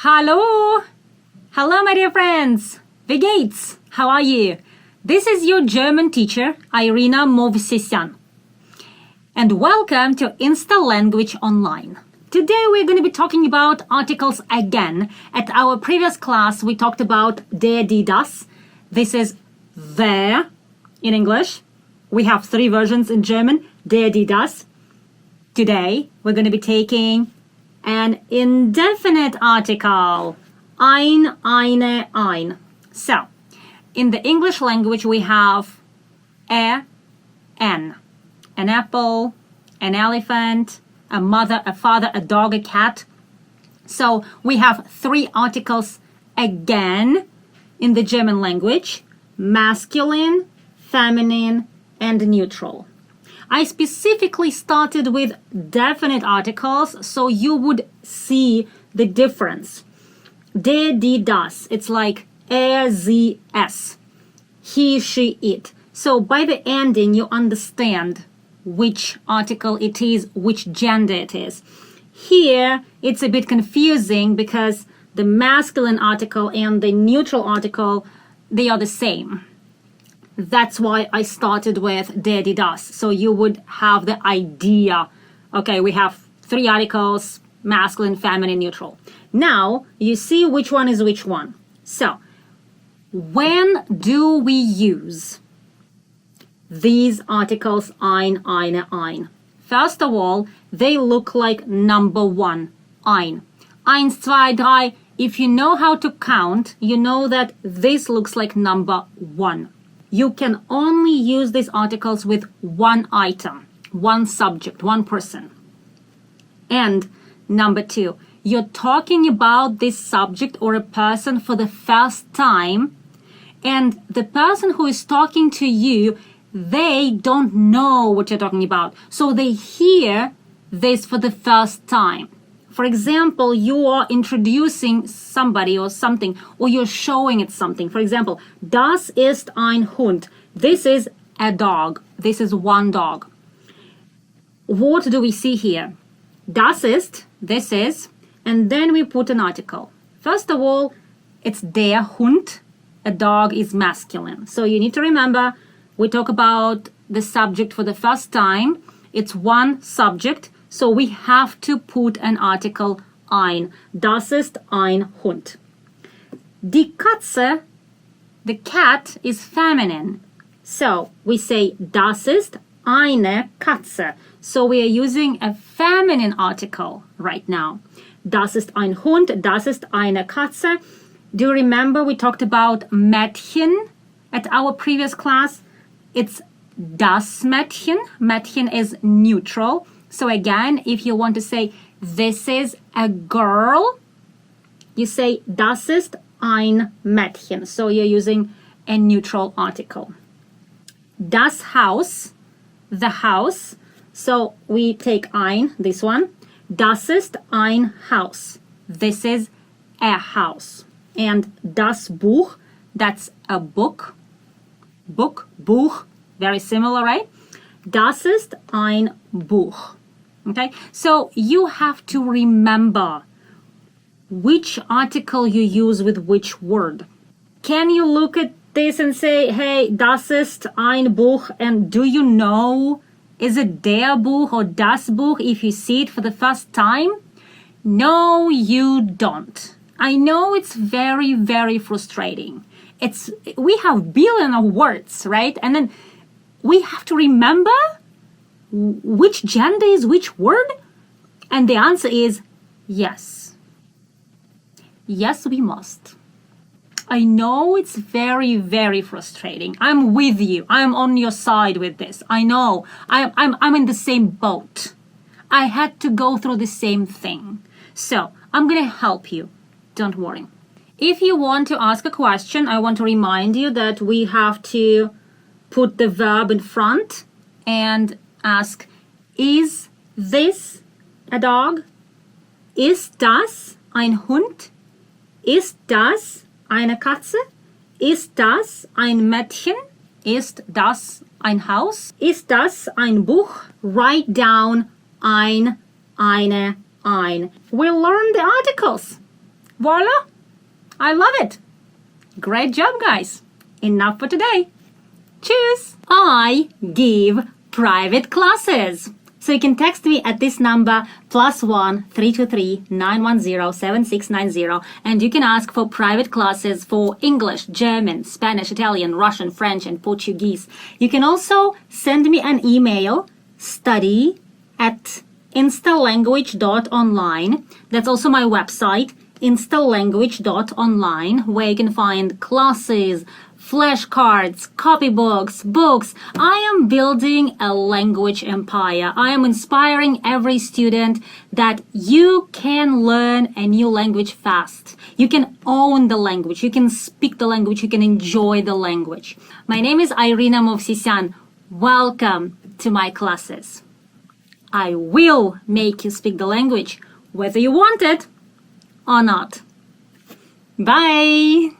Hallo! Hello, my dear friends! Wie geht's? How are you? This is your German teacher, Irina Movsisyan. And welcome to Insta Language Online. Today we're going to be talking about articles again. At our previous class, we talked about der, die, das. This is der in English. We have three versions in German, der, die, das. Today, we're going to be taking an indefinite article, eine. So, in the English language, we have an apple, an elephant, a mother, a father, a dog, a cat. So we have three articles again in the German language: masculine, feminine, and neutral. I specifically started with definite articles so you would see the difference. Der, die, das. It's like sie, es. He, she, it. So by the ending, you understand which article it is, which gender it is. Here, it's a bit confusing because the masculine article and the neutral article, they are the same. That's why I started with der, die, das. So you would have the idea. Okay, we have three articles, masculine, feminine, neutral. Now, you see which one is which one. So, when do we use these articles eine? First of all, they look like number one, ein. Eins, zwei, drei. If you know how to count, you know that this looks like number one. You can only use these articles with one item, one subject, one person. And number two, you're talking about this subject or a person for the first time, and the person who is talking to you, they don't know what you're talking about. So they hear this for the first time. For example, you are introducing somebody or something, or you're showing it something. For example, das ist ein Hund. This is a dog. This is one dog. What do we see here? Das ist, this is, and then we put an article. First of all, it's der Hund. A dog is masculine. So you need to remember, we talk about the subject for the first time. It's one subject. So we have to put an article ein. Das ist ein Hund. Die Katze, the cat, is feminine. So we say das ist eine Katze. So we are using a feminine article right now. Das ist ein Hund, das ist eine Katze. Do you remember we talked about Mädchen at our previous class? It's das Mädchen. Mädchen is neutral. So again, if you want to say, this is a girl, you say, das ist ein Mädchen. So you're using a neutral article. Das Haus, the house. So we take ein, this one. Das ist ein Haus. This is a house. And das Buch, that's a book. Buch, very similar, right? Das ist ein Buch. Okay, so you have to remember which article you use with which word. Can you look at this and say, hey, das ist ein Buch, and do you know, is it der Buch or das Buch if you see it for the first time? No, you don't. I know it's very, very frustrating. We have billion of words, right? And then we have to remember which gender is which word? And the answer is yes. Yes, we must. I know it's very, very frustrating. I'm with you. I'm on your side with this. I know. I'm in the same boat. I had to go through the same thing. So I'm going to help you. Don't worry. If you want to ask a question, I want to remind you that we have to put the verb in front and ask, is this a dog? Ist das ein Hund? Ist das eine Katze? Ist das ein Mädchen? Ist das ein Haus? Ist das ein Buch? Write down eine. We'll learn the articles. Voila! I love it. Great job, guys. Enough for today. Cheers! I give private classes. So you can text me at this number +1 323 910 7690, and you can ask for private classes for English, German, Spanish, Italian, Russian, French, and Portuguese. You can also send me an email, study@instalanguage.online. That's also my website, instalanguage.online, where you can find classes, flashcards, copybooks, books. I am building a language empire. I am inspiring every student that you can learn a new language fast. You can own the language. You can speak the language. You can enjoy the language. My name is Irina Movsisyan. Welcome to my classes. I will make you speak the language, whether you want it or not. Bye!